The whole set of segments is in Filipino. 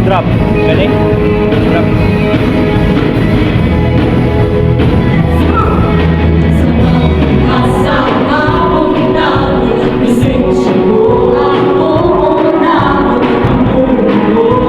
drop. Galing. Drop. Presente mo ako na, ang mundo mo.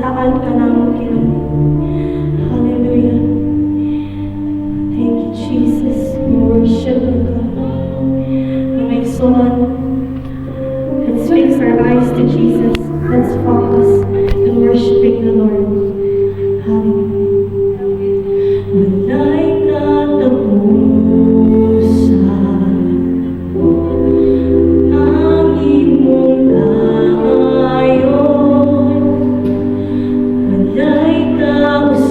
saan ka namin Panginoon. Hallelujah. Thank you, Jesus. We worship you, God. We make soul. Let's fix our eyes to Jesus. Let's focus on worshiping the Lord. Hallelujah. Wala'y katapusan ang imong dayon. Wala'y kausan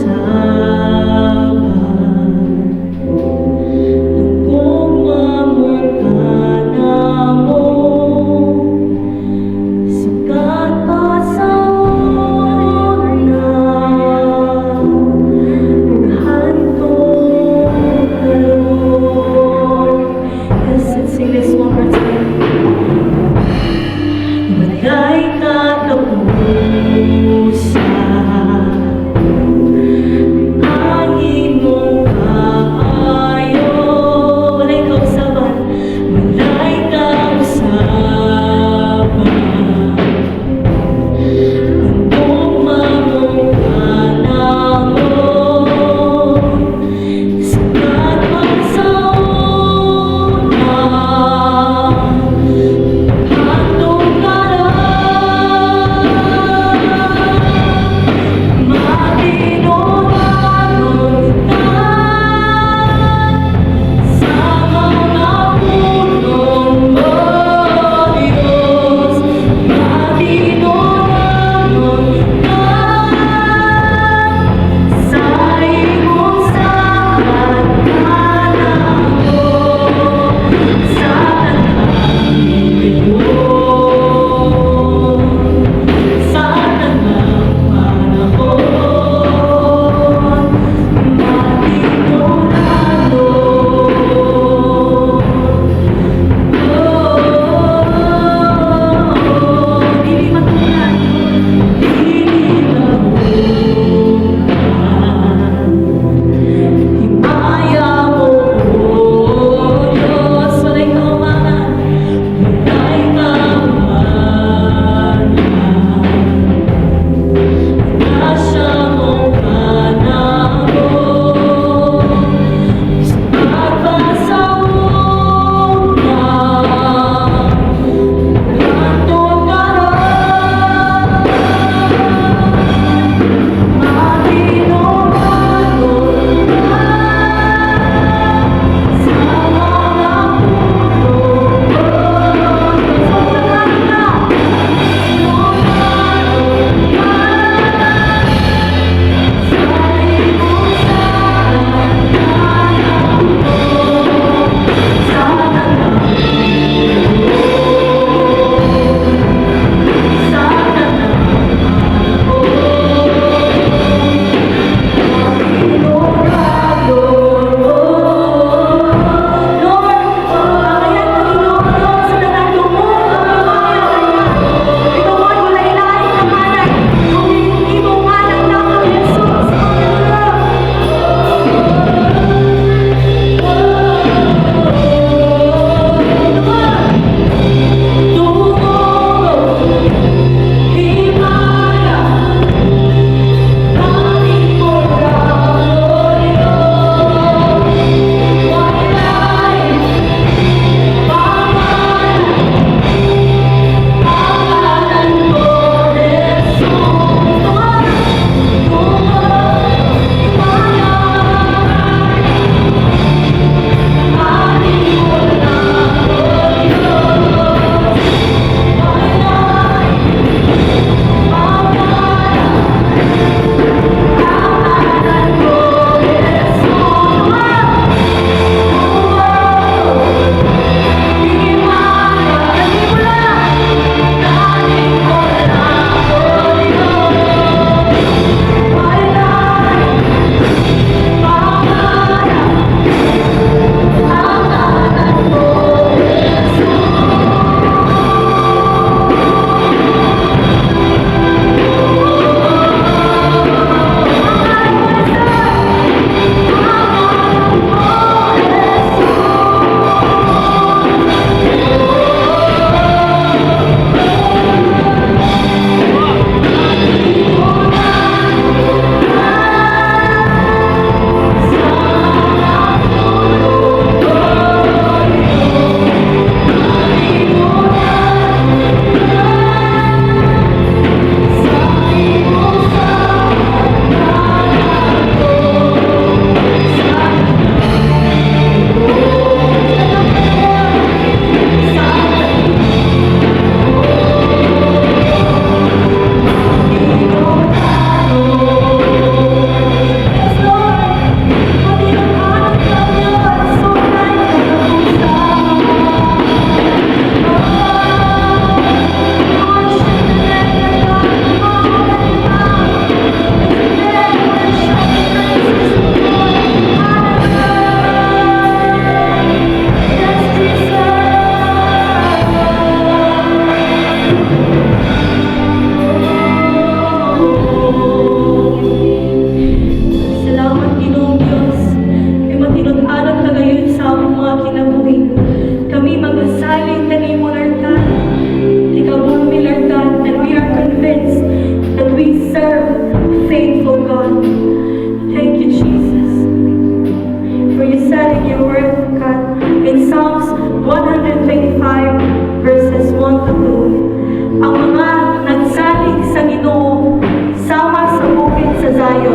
kabayo,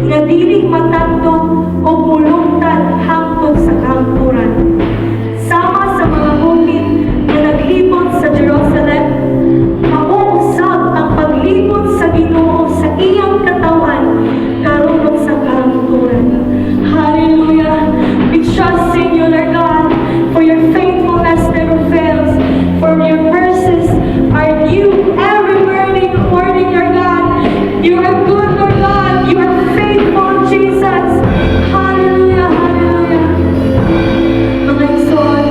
nga dili matandog o mulungtad hangtod sa kangturan. Sama sa mga bukid na naglibot sa Jerusalem, mauusab ang paglibot sa Ginoo sa iyang katawan karon sa kangturan. Hallelujah! We trust in you, Lord God, for your faithfulness never fails, for your mercies are new every morning, Lord God. You are good, Lord God. You are faithful, Jesus. Hallelujah, hallelujah. Mga son,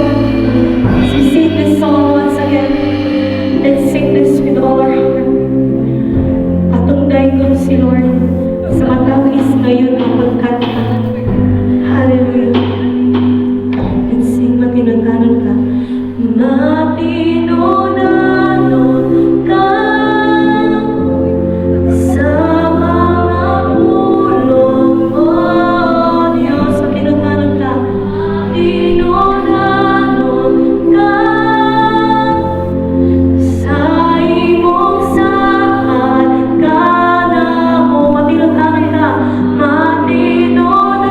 as we sing this song once again, let's sing this with all our heart. Patungday ko si Lord sa matangis ngayon ang pagkanta. Hallelujah. Let's sing matinutanan ka. Matinonanon ka sa mga pulong mo, Diyos. Matinutanan ka. Matinonanon ka sa imong saan ka na mo. Matinutanan ka. Matinonanon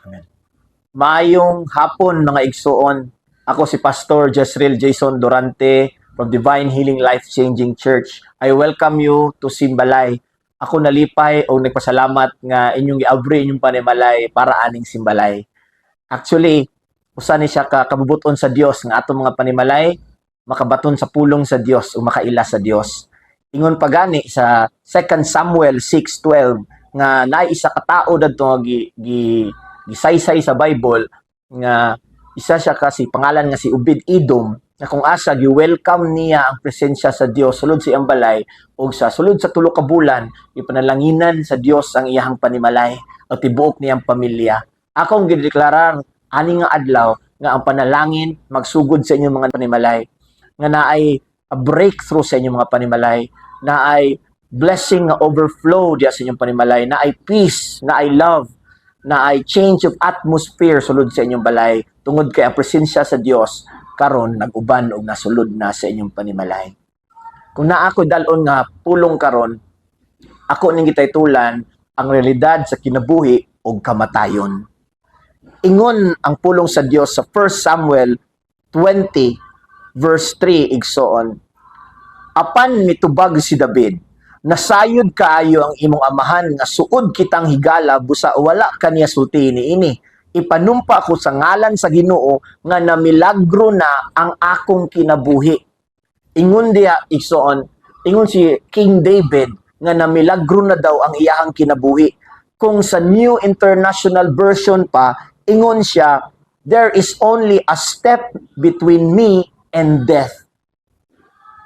Amen. Maayong hapon mga igsoon. Ako si Pastor Jezreel Jason Durante from Divine Healing Life Changing Church. I welcome you to Simbalay. Ako nalipay o nagpasalamat nga inyong giabri inyong panimalay para aning Simbalay. Actually, usa ni siya ka kabubuton sa Dios nga atong mga panimalay makabaton sa pulong sa Dios o makaila sa Dios. Ingon pa gani sa 2 Samuel 6:12 nga naay isa ka tao dadto gisaysay sa Bible nga isa siya kasi pangalan nga si Obed-Edom na kung asa gi-welcome niya ang presensya sa Dios sulod sa iyang balay ug sa sulod sa tulo ka bulan ipanalanginan sa Dios ang iyang panimalay at tibuok niyang pamilya. Akong gideklarar ani nga adlaw nga ang panalangin magsugod sa inyong mga panimalay nga naay a breakthrough sa inyong mga panimalay, naay blessing nga overflow diya sa inyong panimalay, naay peace, naay love, na ay change of atmosphere sulod sa inyong balay tungod kay ang presensya sa Dios karon nag-uban og nasulod na sa inyong panimalay. Kung naa ako dalon nga pulong karon, ako ning gitaytulan ang realidad sa kinabuhi ug kamatayon. Ingon ang pulong sa Dios sa 1 Samuel 20 verse 3 igsoon. Apan mitubag si David, nasayod kaayo ang imong amahan nga suod kitang higala busa wala kaniya sulti niini. Ipanumpa ko sa ngalan sa Ginoo nga namilagro na ang akong kinabuhi. Ingon diya igsoon, ingon si King David nga namilagro na daw ang iyahang kinabuhi. Kung sa New International Version pa, ingon siya, there is only a step between me and death.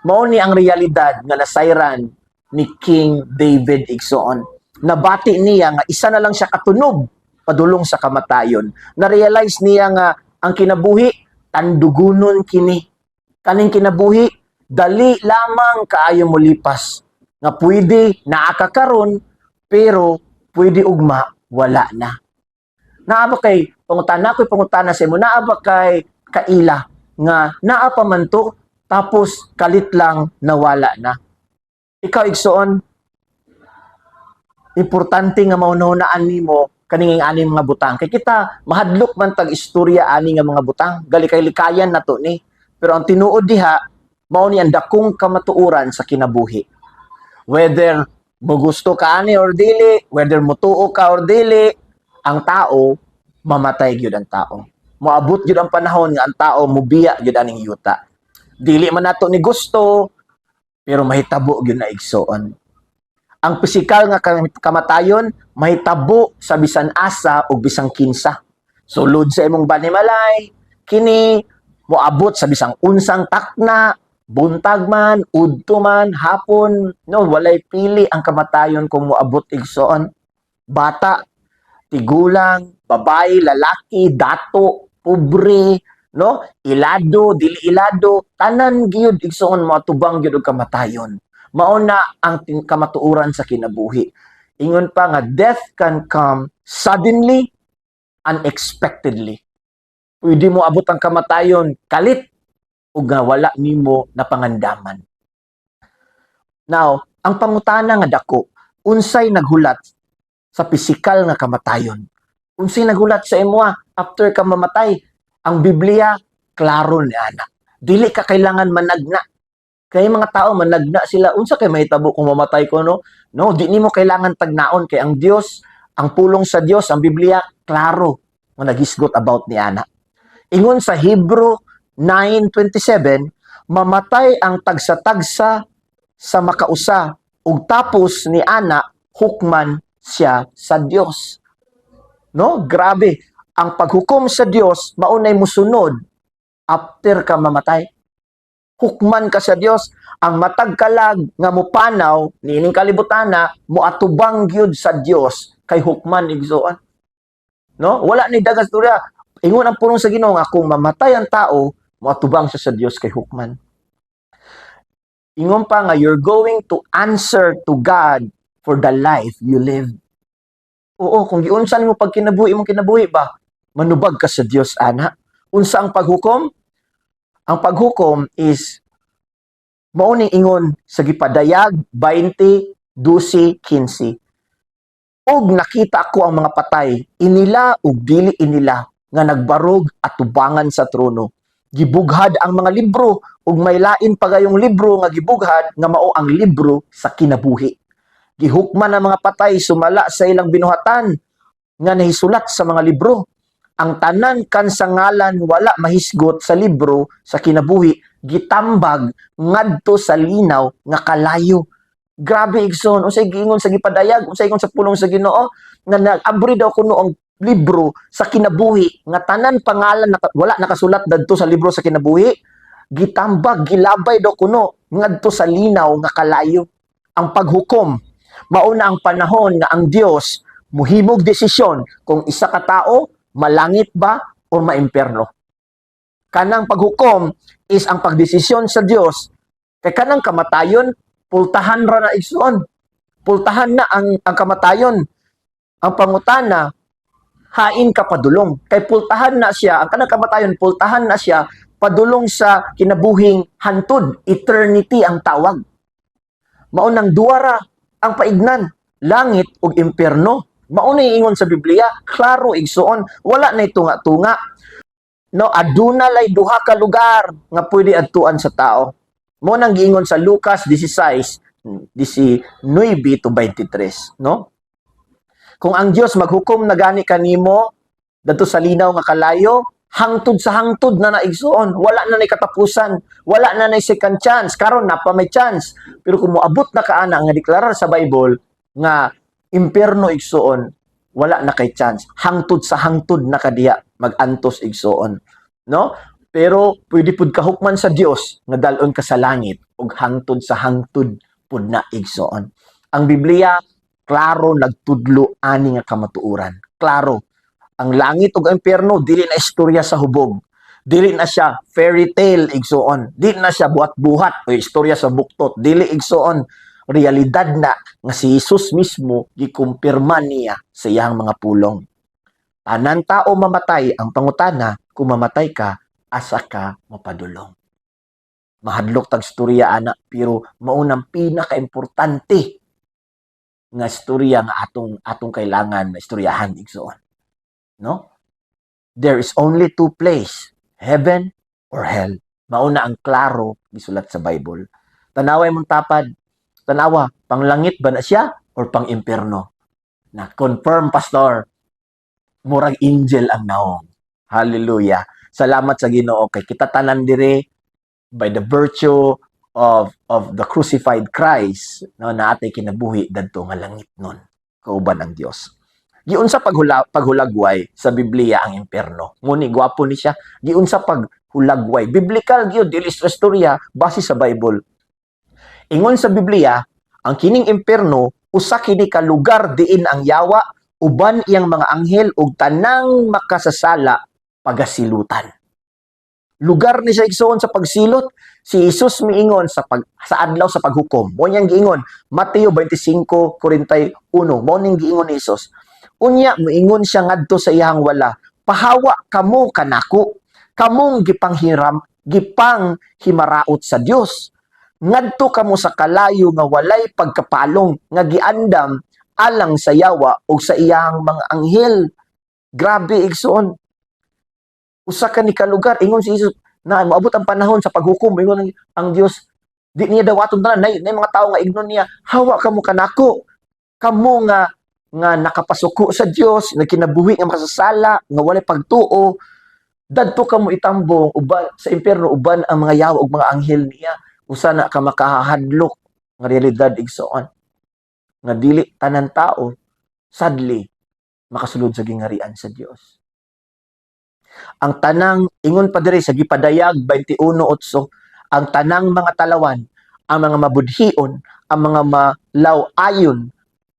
Mao ni ang realidad nga nasayran ni King David igsoon. Nabati niya nga isa na lang siya katunog padulong sa kamatayon. Na-realize niya nga ang kinabuhi tandugunon kini. Kaning kinabuhi dali lamang kaayo mo lipas. Nga pwede naa ka karon pero pwede ugma wala na. Naa ba kay pangutana sa imo, naa ba kay kaila nga naa pa man to tapos kalit lang nawala na. Ikaw igsoon, importante nga maunahunaan nimo kaning ani mga butang. Kay kita mahadlok man tag istorya ani nga mga butang, gali kay likayan nato ni. Pero ang tinuod diha mao ni ang dakong kamatuoran sa kinabuhi. Whether mo gusto ka ani or dili, whether mo tuo ka or dili, ang tao mamatay gyud ang tao. Moabot gyud ang panahon nga ang tao mubiya gyud aning yuta. Dili man nato ni gusto, pero mahitabo gyud na igsoon. Ang pisikal nga kamatayon mahitabo sa bisan asa o bisang kinsa. Sulod sa imong banimalay, kini moabot sa bisang unsang takna, buntag man, udto man, hapon, no, walay pili ang kamatayon kung moabot igsoon. Bata, tigulang, babae, lalaki, dato, pobre, no? Ilado, dili ilado, tanan gyud igsoon matubang gyud og kamatayon. Mao na ang kamatuoran sa kinabuhi. Ingon pa nga death can come suddenly, unexpectedly. Pwede mo abot ang kamatayon kalit ug nga wala nimo napangandaman. Now, ang pangutana nga dako, unsay naghulat sa pisikal nga kamatayon? Unsay naghulat sa imo after ka mamatay? Ang Biblia, klaro ni ana. Dili ka kailangan managna. Kaya mga tao managna sila, unsa kay mahitabo kung mamatay ko, no? No, di nimo kailangan tagnaon kay ang Dios, ang pulong sa Dios, ang Biblia, klaro nga nagisgot about ni ana. Ingon sa Hebrew 9:27, mamatay ang tagsa-tagsa sa makausa ug tapos ni ana hukman siya sa Dios. No, grabe. Ang paghukom sa Dios maunay musunod after ka mamatay. Hukman ka sa Dios, ang matag kalag nga mupanaw niining kalibutana moatubang gyud sa Dios kay hukman igsoon. No? Wala ni dagas storya. Ingon ang pulong sa Ginoo nga kung mamatay ang tao, moatubang siya sa Dios kay hukman. Ingon pa nga you're going to answer to God for the life you live. Oo, kung giunsan mo pag kinabuhi mong kinabuhi ba, manubag ka sa Dios ana. Unsa ang paghukom? Ang paghukom is mao ning ingon sa gipadayag 20:12-15. Og nakita ko ang mga patay, inila ug dili inila nga nagbarog at tubangan sa trono. Gibughad ang mga libro ug may lain pagayong libro nga gibughad nga mao ang libro sa kinabuhi. Gihukman ang mga patay sumala sa ilang binuhatan nga nahisulat sa mga libro. Ang tanan kan sa ngalan wala mahisgot sa libro sa kinabuhi gitambag ngadto sa linaw nga kalayo. Grabe igsoon, unsay giingon sa gipadayag, unsay ingon sa pulong sa Ginoo nga nag-abri daw kuno ang libro sa kinabuhi nga tanan pangalan wala nakasulat dadto sa libro sa kinabuhi gitambag gilabay daw kuno ngadto sa linaw nga kalayo. Ang paghukom mao na ang panahon nga ang Dios muhimog desisyon kung isa ka tao malangit ba o maimperno. Kanang paghukom is ang pagdesisyon sa Dios kay kanang kamatayon pultahan ra na igsoon. Pultahan na ang kamatayon. Ang pangutana, hain ka padulong. Kay pultahan na siya, ang kanang kamatayon, pultahan na siya padulong sa kinabuhing hantod. Eternity ang tawag. Maunang duwara ang paignan, langit ug impierno. Mauna ingon sa Biblia, klaro igsoon, wala na tunga-tunga. No, aduna lay duha ka lugar nga pwede adtuan sa tao. Mo nang giingon sa Lucas 16:19 to 23, no? Kung ang Dios maghukom na gani kanimo dadto sa linaw nga kalayo, hangtod sa hangtod na naigsoon, wala na nay katapusan, wala na nay second chance, karon na pa may chance. Pero kung moabot na kaana nga deklarar sa Bible nga impierno igsoon, wala na kay chance. Hangtod sa hangtod na kadiya magantos igsoon, no? Pero pwede pud kahukman sa Dios nga dalon ka sa langit ug hangtod sa hangtod pud na igsoon. Ang Biblia klaro nagtudlo ani nga kamatuoran. Klaro. Ang langit ug impierno dili na istorya sa hubog. Dili na siya fairy tale igsoon. Dili na siya buhat-buhat o istorya sa buktot. Dili igsoon. Realidad na nga si Jesus mismo gikumpirma niya sa iyang mga pulong. Tanan tao mamatay, ang pangutana, kung mamatay ka, asa ka mapadulong. Mahadlok tag storya ana, pero maunang pinaka-importante nga storya nga atong kailangan na istoryahan igsoon. No? There is only two place, heaven or hell. Mauna ang klaro gisulat sa Bible. Tanaway mong tapad, tanawa, panglangit ba na siya or pang-impierno? Na confirm, pastor, murag angel ang naong. Hallelujah. Salamat sa Ginoo kay kita tanan dire by the virtue of the crucified Christ, no, na atay kinabuhi dadto nga langit nun. Kauban ang Dios. Giunsa paghulagway sa Biblia ang impierno. Nguni gwapo ni siya. Giunsa paghulagway. Biblical gyud dili sa istorya base sa Bible. Ingon sa Biblia, ang kining impierno usa kini ka lugar diin ang yawa uban iyang mga anghel ug tanang makasasala pagasilutan. Lugar ni siya igsoon sa pagsilot. Si Jesus miingon sa adlaw sa paghukom. Mo niyang giingon Mateo 25:41. Mo ning giingon ni Jesus. Unya moingon siya ngadto sa iyang wala, pahawa kamo kanako. Kamong gipang himaraot sa Dios. Ngadto kamo sa kalayo nga walay pagkapalong nga giandam alang sa yawa o sa iyang mga anghel. Grabe igsoon. Usa ka ni kalugar, ingon si Jesus na maabot ang panahon sa paghukom, ingon ang Dios, di niya daw atong tanan, nay mga tao nga ignon niya, hawa kamo kanako. Kamo nga nakapasuko sa Dios, nga kinabuhi nga makasasala, nga walay pagtuo, dadto kamo itambong uban sa impierno uban ang mga yawa ug mga anghel niya. Usa na ka makahadlok nga realidad igsoon. Nga dili tanan tao sadly makasulod sa gingarian sa Dios. Ang tanang ingon pa diri sa gipadayag 21:8, ang tanang mga talawan, ang mga mabudhion, ang mga malaw-ayon,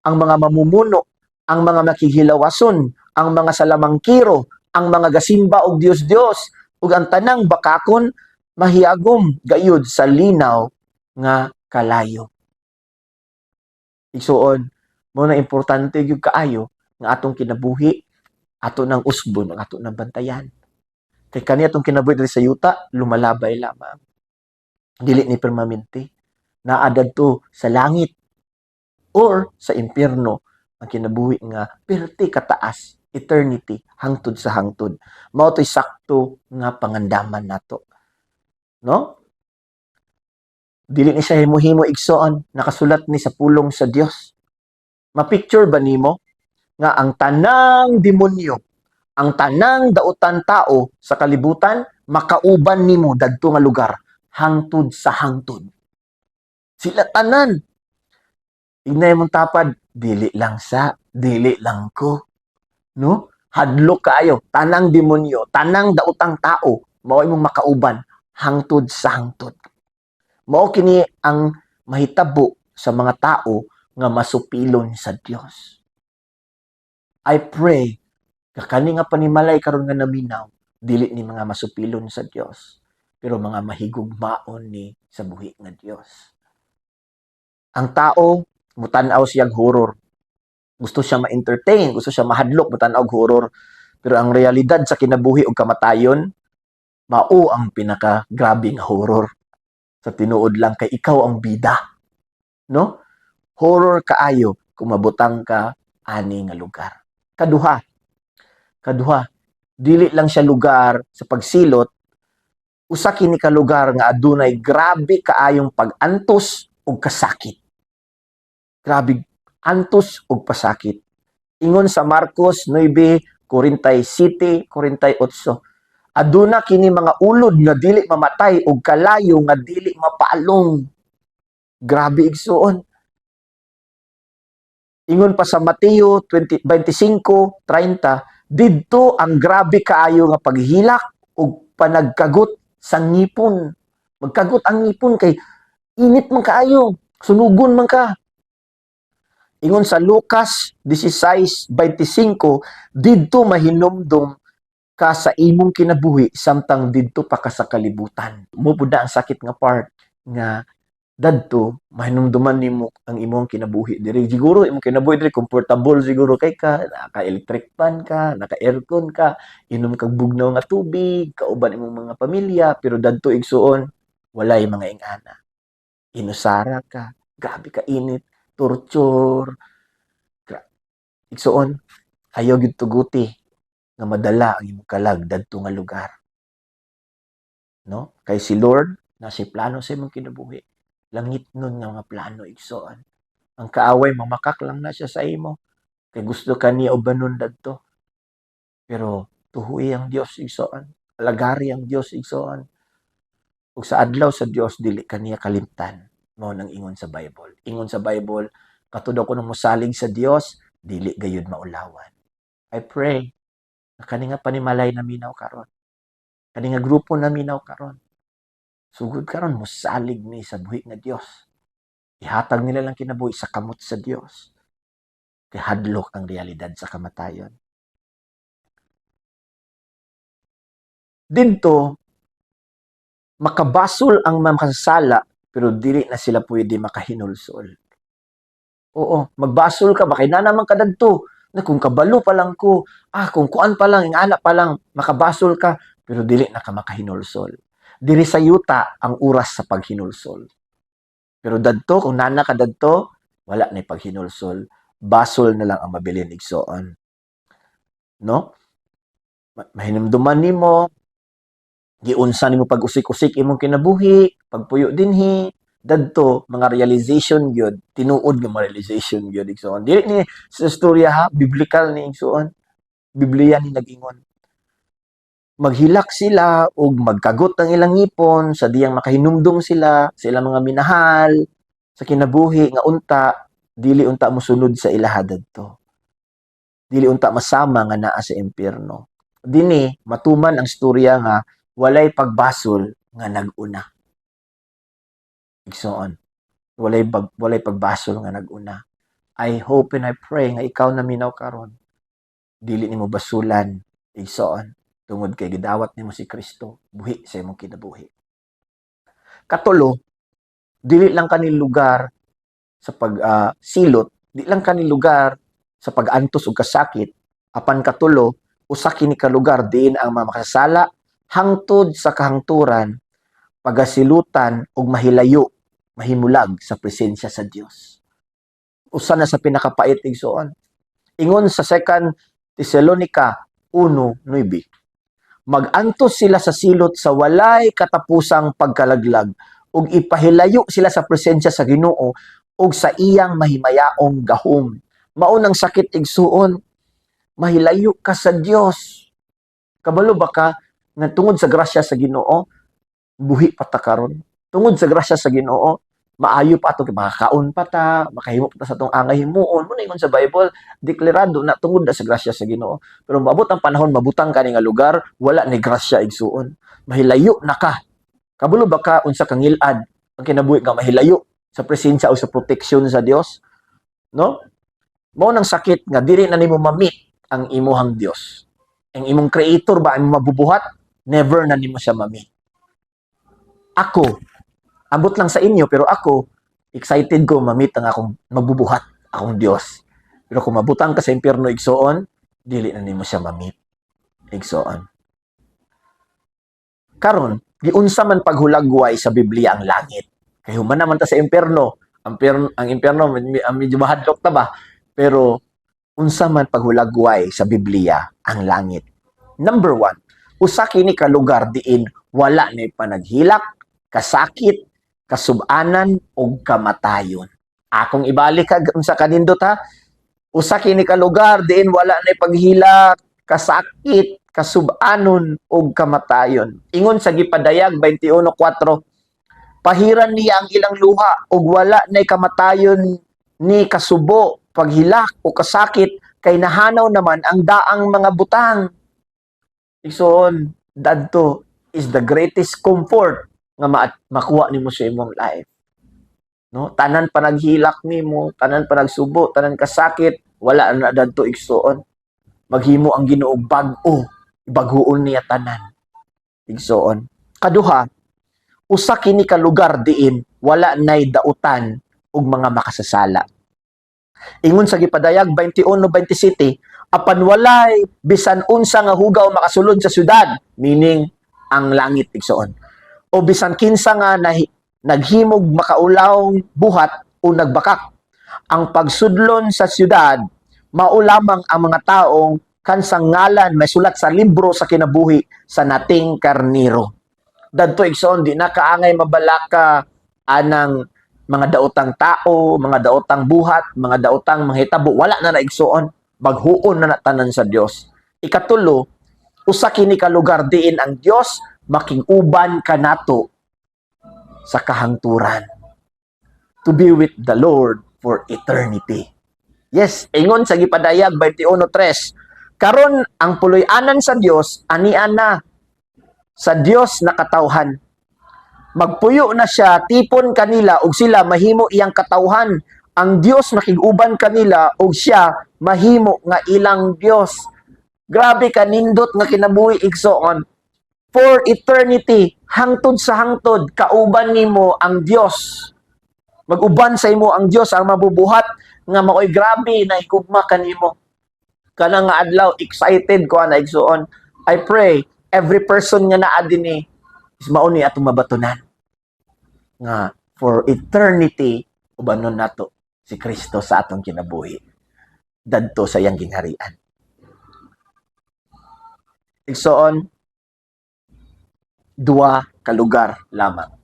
ang mga mamumuno, ang mga makihilawason, ang mga salamangkiro, ang mga gasimba og Dios-Dios, ug ang tanang bakakon mahiyagom gayud sa linaw nga kalayo. Igsoon, mo na importante gyud kaayo nga atong kinabuhi, ato nang usbon, ang ato nang bantayan. Kay kani atong kinabuhi diri sa yuta, lumalabay lamang. Dili ni permanente. Naadad to sa langit or sa impierno ang kinabuhi nga perti kataas, eternity, hangtod sa hangtod. Mao to'y sakto nga pangandaman nato. No? Dili ni siya himo-himo igsoon, nakasulat ni sa pulong sa Dios. Ma-picture ba nimo nga ang tanang demonyo, ang tanang dautan tao sa kalibutan makauban nimo dadto nga lugar hangtod sa hangtod. Sila tanan. Ignay mong tapad, dili lang ko. No? Hadlok kaayo, tanang demonyo, tanang daotang tao, mao imong makauban hangtod sa hangtod. Mao kini ang mahitabo sa mga tao nga masupilon sa Dios. I pray kakani nga panimalay karon nga naminaw, dili ni mga masupilon sa Dios, pero mga mahigugmaon ni sa buhi nga Dios. Ang tao mutan-aw siyang horror. Gusto siya ma-entertain, gusto siya mahadlok, mutan-aw og horror. Pero ang realidad sa kinabuhi ug kamatayon, mao ang pinaka-grabing horror. Sa tinuod lang kay ikaw ang bida. No? Horror kaayo kung mabutang ka ani nga lugar. Kaduha, dili lang siya lugar sa pagsilot, usa kini ka lugar nga adunay grabe kaayong pag-antos ug kasakit. Grabe antos ug pasakit. Ingon sa Marcos 9:47, 48. Aduna kini mga ulod nga dili mamatay ug kalayo nga dili mapaalong. Grabe igsuon. Ingon pa sa Mateo 25:30, didto ang grabe kaayo nga paghilak ug panagkagot sa ngipon. Magkagot ang ngipon kay init man kaayo, sunugon man ka. Ingon sa Lucas 16:25, didto mahinumdum ka sa imong kinabuhi samtang didto pa ka sa kalibutan. Mupud na ang sakit nga part nga dadto mahinumduman nimo ang imong kinabuhi diri. Siguro imong kinabuhi diri comfortable siguro kay ka, naka-electric fan ka, naka-aircon ka, inom kag bugnaw nga tubig, kauban imong mga pamilya, pero dadto igsuon walay mga ingana. Inusara ka, grabe ka init, torture. Igsuon, ayaw gyud tuguti nga madala ang imong kalag dadto nga lugar. No? Kay si Lord na si plano sa imong kinabuhi. Langit nun nga mga plano igsuon. Ang kaaway mamakak lang na siya sa imo. Kay gusto ka niya ubanon dadto. Pero tuhuy ang Dios igsuon. Alagari ang Dios igsuon. Ug sa adlaw sa Dios dili kaniya kalimtan. Mao nang ingon sa Bible. Ingon sa Bible, katud ako nang mosalig sa Dios, dili gayud maulawan. I pray na kani nga panimalay na minaw karon. Kani nga grupo na minaw karon. Sugod karon mosalig ni sa buhi nga Dios. Ihatag nila lang kinabuhi sa kamot sa Dios. Kay hadlok ang realidad sa kamatayon. Dito, makabasol ang makasala, pero dili na sila pwede makahinulsol. Oo, magbasol ka, bakay na naman kadagto. Na kung kabalo pa lang ko, kung kuan pa lang, ingana pa lang, makabasol ka, pero dili na ka makahinulsol. Diri sa yuta ang oras sa paghinulsol. Pero dadto, kung nana ka dadto, wala na paghinulsol. Basol na lang ang mabilin igsoon. No? Mahinumduman nimo, giunsa nimo pag-usik-usik imong kinabuhi, pagpuyo dinhi, dadto mga realization gyud, tinuod nga mga realization gyud igsoon. Dili ni sa storya ha, biblical ni igsoon. Biblia ni nag-ingon. Maghilak sila ug magkagot ang ilang ngipon sa diyang makahinumdum sila sa ilang mga minahal sa kinabuhi nga unta dili unta mosunod sa ilaha dadto. Dili unta masama nga naa sa impyerno. Dini matuman ang storya nga walay pagbasol nga nag-una. Igsoon. Walay pagbasol nga nag-una. I hope and I pray nga ikaw na minaw karon dili nimo basulan igsoon tungod kay gidawat nimo si Kristo buhi sa imong kinabuhi. Katulo, dili lang kanil lugar sa pagsilot, di lang kanil lugar sa pag-antos ug kasakit, apan katulo usa kini ka lugar diin ang mga makasala hangtod sa kahangturan, pagasilutan ug mahilayo, mahimulag sa presensya sa Dios. Usa na sa pinakapait igsoon, Ingon sa 2 Tesalonica 1:9. Mag-antos sila sa silot sa walay katapusang pagkalaglag ug ipahilayo sila sa presensya sa Ginoo ug sa iyang mahimayaong gahom. Maunang sakit igsuon, mahilayo ka sa Dios. Kabalo ba ka nga tungod sa grasya sa Ginoo buhi pa ta karon? Tungod sa grasya sa Ginoo maayo pa ato makakaon pa ta, makahimo pa ta sa tong angay himuon. Muna ingon sa Bible, deklarado na tungod na sa grasya sa Ginoo. Pero maabot ang panahon mabutang kani nga lugar, wala ni grasya igsuon. Mahilayo na ka. Kabalo ba ka unsa kang ngilad ang kinabuhi nga mahilayo sa presensya o sa proteksyon sa Dios? No? Mao nang sakit nga dili na nimo ma-meet ang imuhang Dios. Ang imong creator ba ang mabubuhat? Never na nimo siya ma-meet. Ako, ambot lang sa inyo, pero ako, excited ko ma-meet ang akong mabubuhat, akong Dios. Pero kung mabutang ka sa impyerno igsoon, dili na nimo siya ma-meet igsoon. Karon, giunsa man paghulagway sa Biblia ang langit. Kay human naman ta sa impyerno. Ang impyerno medyo mahadlok ta ba? Pero unsa man paghulagway sa Biblia ang langit. Number 1, usa kini ka lugar diin wala ni panaghilak, kasakit, kasub-anan ug kamatayon. Akong ibalik unsa kanindot ha. Usa kini ka lugar diin wala nay paghilak, kasakit, kasub-anon ug kamatayon. Ingon sa gipadayag 21:4, pahiran niya ang ilang luha ug wala nay kamatayon ni kasubo, paghilak o kasakit kay nahanaw naman ang daang mga butang. Igsoon, dadto is the greatest comfort nga makuha nimo sa imong life. No, tanan panaghilak nimo, tanan panagsubo, tanan kasakit, wala na dadto igsoon. Maghimo ang Ginoo bag-o, ibaghuon niya tanan. Igsoon. Kaduha, usa kini ka lugar diin wala nay dautan ug mga makasasala. Ingon sa gipadayag 21:27, apan walay bisan unsa nga hugaw makasulod sa syudad, meaning ang langit igsoon. O bisan kinsa nga naghimog makaulawng buhat o nagbakak. Ang pagsudlon sa syudad, mao lamang ang mga taong kansang ngalan may sulat sa libro sa kinabuhi sa nating karniro. Dadto igsoon, di na kaangay mabalaka anang mga daotang tao, mga daotang buhat, mga daotang manghitabo, wala na igsoon. Maghuon na tanan sa Dios. Ikatulo, usa kini ka lugar diin ang Dios makiguban kanato sa kahangturan. To be with the Lord for eternity. Yes, ingon sa gipadayag 21:3, karon ang puloy-anan sa Dios anian na sa Dios nakatawhan. Magpuyo na siya tipon kanila ug sila mahimo iyang katawhan. Ang Dios makiguban kanila ug siya mahimo nga ilang Dios. Grabe ka nindot nga kinabuhi igsoon. For eternity, hangtod sa hangtod, kauban nimo ang Dios. Mag-uban sa imo ang Dios ang mabubuhat nga maoy grabe na higugma kanimo. Kana nga adlaw excited ko na igsoon. I pray every person nga naa dinhi is mao ni atong mabatunan nga for eternity ubanon nato si Kristo sa atong kinabuhi dadto sa iyang gingharian. Igsoon, duwa ka lugar lamang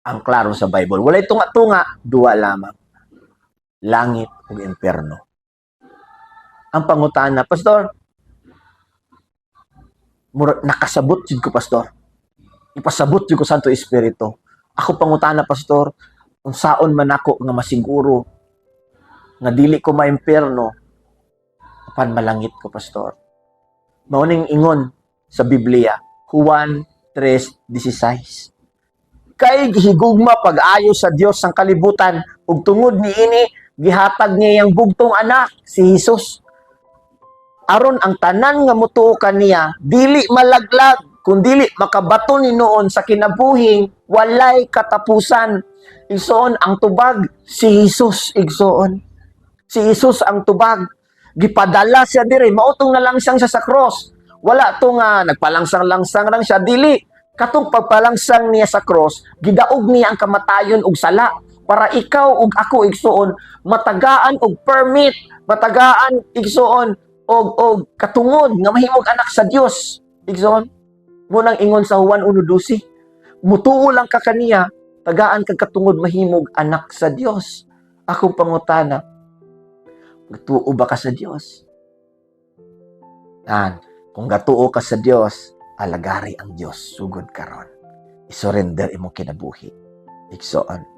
ang klaro sa Bible. Walay tunga-tunga, duwa lamang. Langit ug impyerno. Ang pangutana, Pastor, nakasabot jud ko, Pastor. Ipasabot jud ko Santo Espiritu. Ako pangutana, Pastor, unsaon man ako nga masiguro nga dili ko maimpyerno apan malangit ko, Pastor. Mao ning ingon sa Biblia, Juan 3:16. Kay gihigugma pag-ayo sa Dios sang kalibutan ug tungod niini gihatag niya yang bugtong anak si Hesus. Aron ang tanan nga motuo kaniya dili malaglag kundili makabato ni noon sa kinabuhing walay katapusan. Igsoon ang tubag si Hesus igsoon. Si Hesus ang tubag. Gipadala siya diri, mautong na lang siyang sa cross. Wala to nga nagpalangsang-langsang lang siya, dili. Katong pagpalangsang niya sa cross, gidaog niya ang kamatayon ug sala para ikaw ug ako igsuon matagaan og permit, matagaan igsuon og katungod nga mahimog anak sa Dios. Igsuon mo nang ingon sa Juan 1:12. Mutuo lang ka kaniya, tagaan kag katungod mahimog anak sa Dios. Akong pangutana, gatuo ba ka sa Dios? Kung gatuo ka sa Dios, alagari ang Dios sugod karon. I-surrender imong kinabuhi. Igsoon.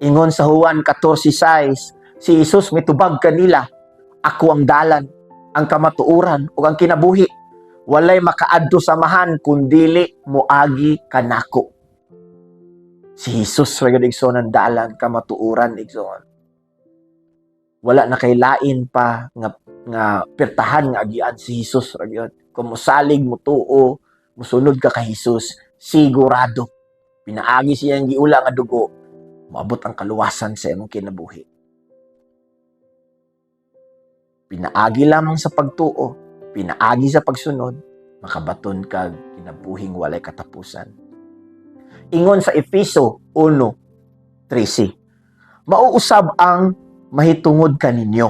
Ingon sa Juan 14:6, si Jesus mitubag kanila, ako ang dalan, ang kamatuoran ug ang kinabuhi. Walay makaadto samahan kundili moagi kanako. Si Jesus ra gyud igsoon ang dalan, kamatuoran igsoon. Wala na kay lain pa nga pirtahan nga agian si Jesus ra gyud. Kung mosalig mo tuo, musunod ka kay Jesus, sigurado pinaagi siya ang giula nga dugo, maabot ang kaluwasan sa imong kinabuhi. Pinaagi lamang sa pagtuo, pinaagi sa pagsunod, makabaton kag kinabuhing walay katapusan. Ingon sa Efeso 1:13, mauusab ang mahitungod kaninyo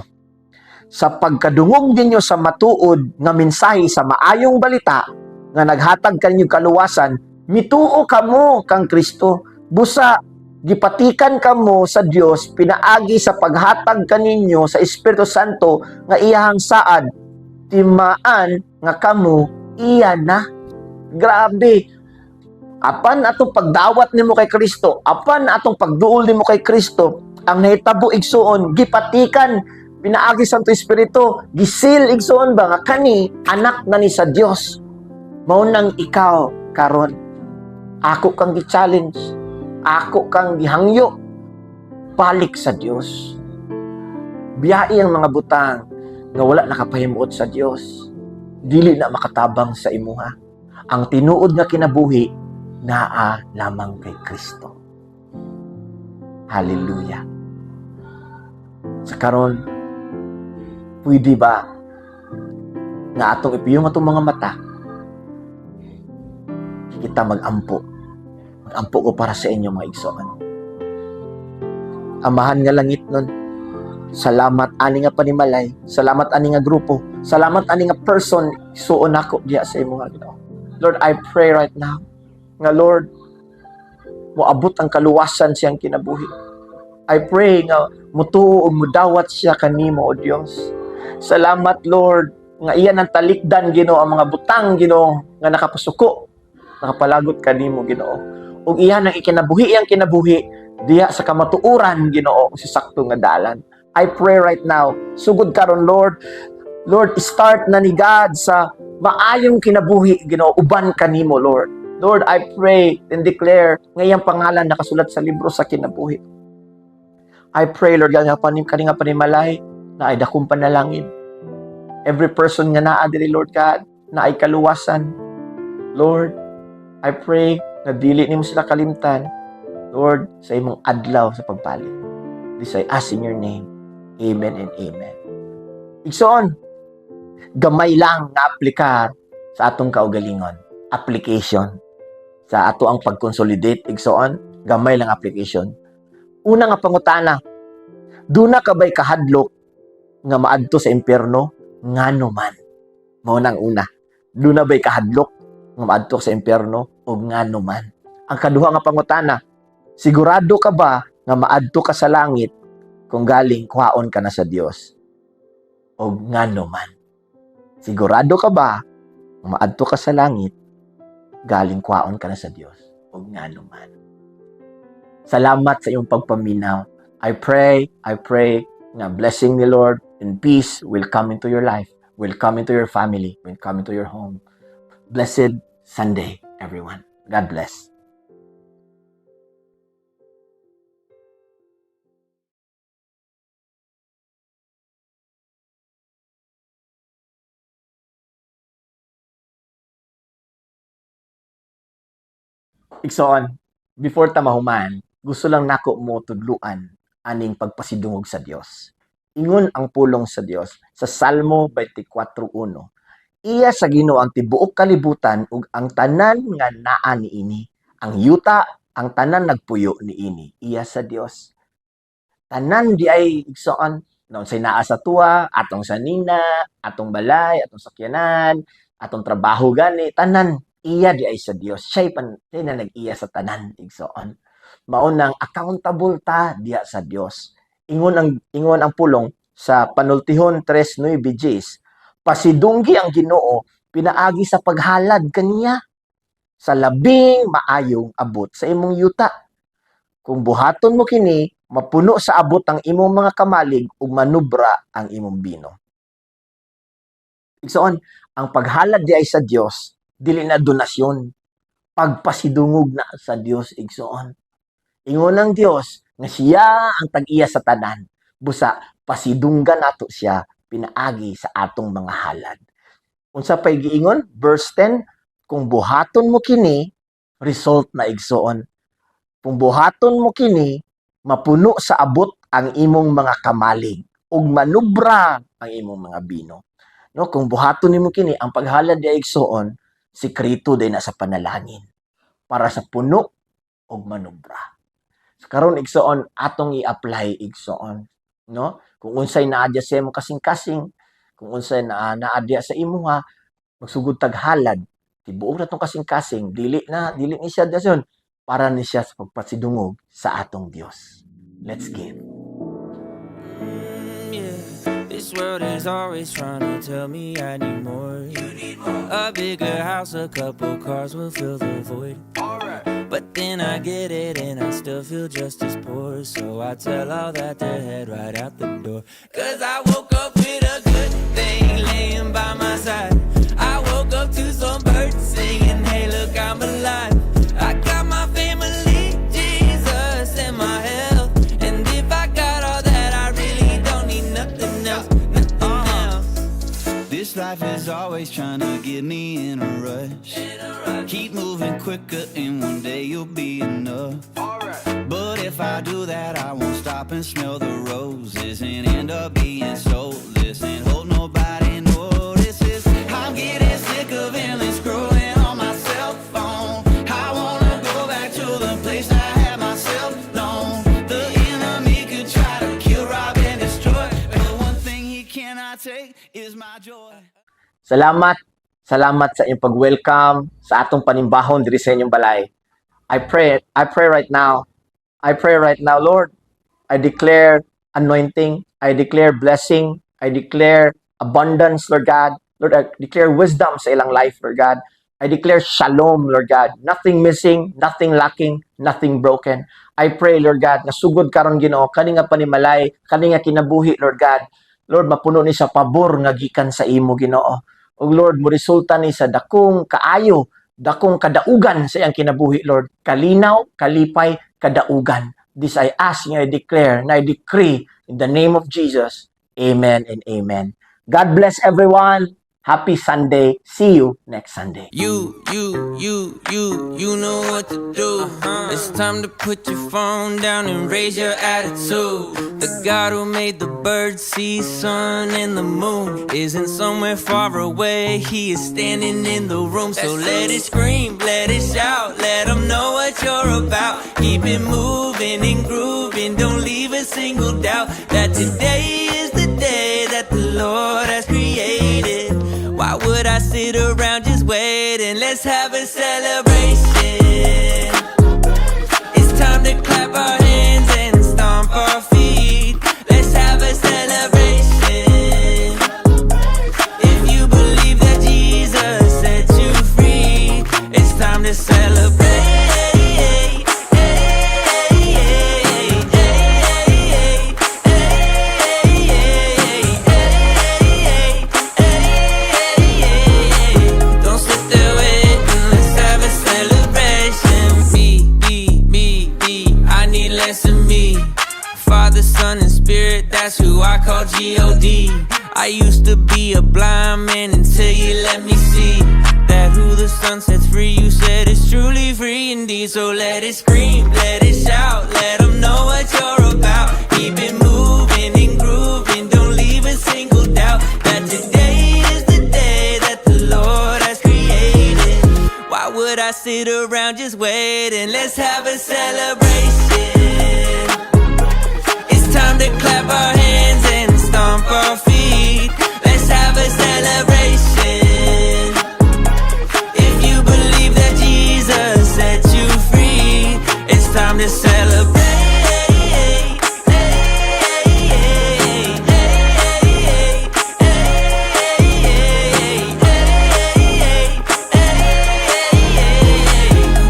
sa pagkadungog ninyo sa matuod nga mensahe sa maayong balita nga naghatag kaninyo kaluwasan, mituo kamo kang Kristo. Busa gipatikan kamo sa Dios pinaagi sa paghatag kaninyo sa Espiritu Santo nga iyahang saad, timaan nga kamo iya na. Grabe. Apan atong pagdawat nimo kay Kristo, apan atong pagduol nimo kay Kristo, ang nahitabo igsuon gipatikan pinaagi sa Santo Espiritu, gisil igsuon ba nga kani anak na ni sa Dios. Mao nang ikaw karon, ako kang gi-challenge, ako kang gihangyo, balik sa Dios. Biyahe ang mga butang nga wala nakapahimuot sa Dios, dili na makatabang sa imuha. Ang tinuod nga kinabuhi naa lamang kay Kristo. Hallelujah. Sa karon, pwede ba nga atong ipiyong atong mga mata, kita mag-ampo ko para sa inyo mga igsoon. Amahan nga langit nun, salamat ani nga panimalay, salamat ani nga grupo, salamat ani nga person suon ako diya sa imo nga Ginoo. Lord, I pray right now nga Lord, moabot ang kaluwasan siyang kinabuhi. I pray nga mutuo ug mudawat siya kanimo o Dios. Salamat Lord nga iyan ang talikdan Ginoo ang mga butang Ginoo nga nakapasuko, nakapalagot kanimo Ginoo. Ug iyan ang ikinabuhi iyang kinabuhi diya sa kamatuoran Ginoo si sakto nga dalan. I pray right now, sugod karon Lord, start na ni God sa maayong kinabuhi Ginoo uban kanimo Lord. Lord, I pray and declare nga iyang pangalan nakasulat sa libro sa kinabuhi. I pray Lord nga kani nga panimalay na ay dakong panalangin. Every person nga naa diri Lord God na ay kaluwasan. Lord, I pray na dili nimo sila kalimtan, Lord, sa imong adlaw sa pagpalit. This I ask in your name. Amen and amen. Igsoon, gamay lang nga aplikar sa atong kaugalingon. Application. Sa ato ang pag-consolidate, igsoon, gamay lang application. Una nga pangutana, duna ka ba'y kahadlok nga maadto sa impyerno? Ngano man. Mao nang una. Duna ba'y kahadlok nga maadto sa impyerno o ngano man. Ang kaduha nga pangutana, sigurado ka ba nga maadto ka sa langit kung galing kuhaon ka na sa Dios? O ngano man. Sigurado ka ba nga maadto ka sa langit galing kuhaon ka na sa Dios? O ngano man. Salamat sa iyong pagpaminaw. I pray na blessing ni Lord and peace will come into your life, will come into your family, will come into your home. Blessed Sunday, everyone. God bless. Igsoon, before ta mahuman, gusto lang nako mo tudluan aning pagpasidungog sa Dios. Ingon ang pulong sa Dios sa Salmo 24:1. Iya sa Ginoo ang tibuok kalibutan ug ang tanan nga naa niini, ang yuta ang tanan nagpuyo niini iya sa Dios. Tanan di ay igsoon noon say naa sa tuwa, atong sanina, atong balay, atong sakyanan, atong trabaho gani, tanan iya di ay sa Dios. Siya'y na nag-iya sa tanan igsoon. Maunang accountable ta diya sa Dios. Ingon ang pulong sa Panultihon 3:9, pasidunggi ang Ginoo pinaagi sa paghalad kaniya sa labing maayong abot sa imong yuta. Kung buhaton mo kini, mapuno sa abot ang imong mga kamalig ug manubra ang imong bino. Igsoon, ang paghalad di ay sa Dios, dili na donasyon. Pagpasidungog na sa Dios igsoon. Ingon ang Dios nga siya ang tag-iya sa tanan. Busa pasidunggan nato siya pinaagi sa atong mga halad. Unsa pay giingon? Verse 10, kung buhaton mo kini, result na igsoon. Kung buhaton mo kini, mapuno sa abot ang imong mga kamalig ug manubra ang imong mga bino. No, kung buhaton nimo kini, ang paghalad di igsoon, sikreto day na sa panalangin para sa puno ug manubra. So, karon igsoon atong i-apply igsoon, no? Kung unsay naadya sa imong kasing-kasing, kung unsay naadya sa imuha, magsugod tag halad, tibuok na tong kasing-kasing, dili ni siya dasyon para ni siya sa pagpasidungog sa atong Dios. Let's give. This world is always trying to tell me I need more. A bigger house, a couple cars will fill the void. But then I get it and I still feel just as poor. So I tell all that to head right out the door. Cause I woke up with a good thing laying by my side. I woke up to some birds singing, hey look, I'm alive. I got my family, Jesus, and my health. And if I got all that, I really don't need nothing else, nothing else. This life is always trying to get me in a rush. Keep moving quicker and one day you'll be enough. But if I do that, I won't stop and smell the roses and end up being soulless and hope nobody notices. I'm getting sick of endless scrolling on my cell phone. I wanna go back to the place I had myself known. The enemy could try to kill, rob, and destroy, but one thing he cannot take is my joy. Salamat sa iyong pag-welcome sa atong panimbahon diri sa inyong balay. I pray right now, Lord, I declare anointing, I declare blessing, I declare abundance, Lord God. Lord, I declare wisdom sa ilang life, Lord God. I declare shalom, Lord God. Nothing missing, nothing lacking, nothing broken. I pray, Lord God, na sugod karon Ginoo, kani nga panimalay, kani nga kinabuhi, Lord God. Lord, mapuno ni sa pabor nga gikan sa imo, Ginoo. O Lord, mo resulta ni sa dakong kaayo, dakong kadaugan sa iyang kinabuhi, Lord. Kalinaw, kalipay, kadaugan. This I ask, I declare, and I decree in the name of Jesus. Amen and amen. God bless everyone. Happy Sunday. See you next Sunday. You know what to do. It's time to put your phone down and raise your attitude. The God who made the birds, sea, sun, and the moon isn't somewhere far away. He is standing in the room. So let it scream, let it shout, let him know what you're about. Keep it moving and grooving. Don't leave a single doubt that today is the day that the Lord has created. Why would I sit around just waiting? Let's have a celebration. It's time to clap our hands and stomp our feet. Let's have a celebration. If you believe that Jesus set you free, it's time to celebrate. That's who I call G.O.D. I used to be a blind man until you let me see that who the sun sets free, you said is truly free indeed. So let it scream, let it shout, let them know what you're about. Keep it moving and grooving, don't leave a single doubt that today is the day that the Lord has created. Why would I sit around just waiting. Let's have a celebration. It's time to clap our hands and stomp our feet. Let's have a celebration. If you believe that Jesus set you free, it's time to celebrate.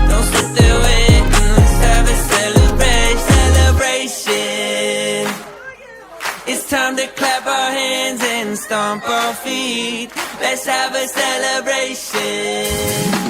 Don't sit there waiting, let's have a celebration. It's time to clap our hands and stomp our feet. Let's have a celebration.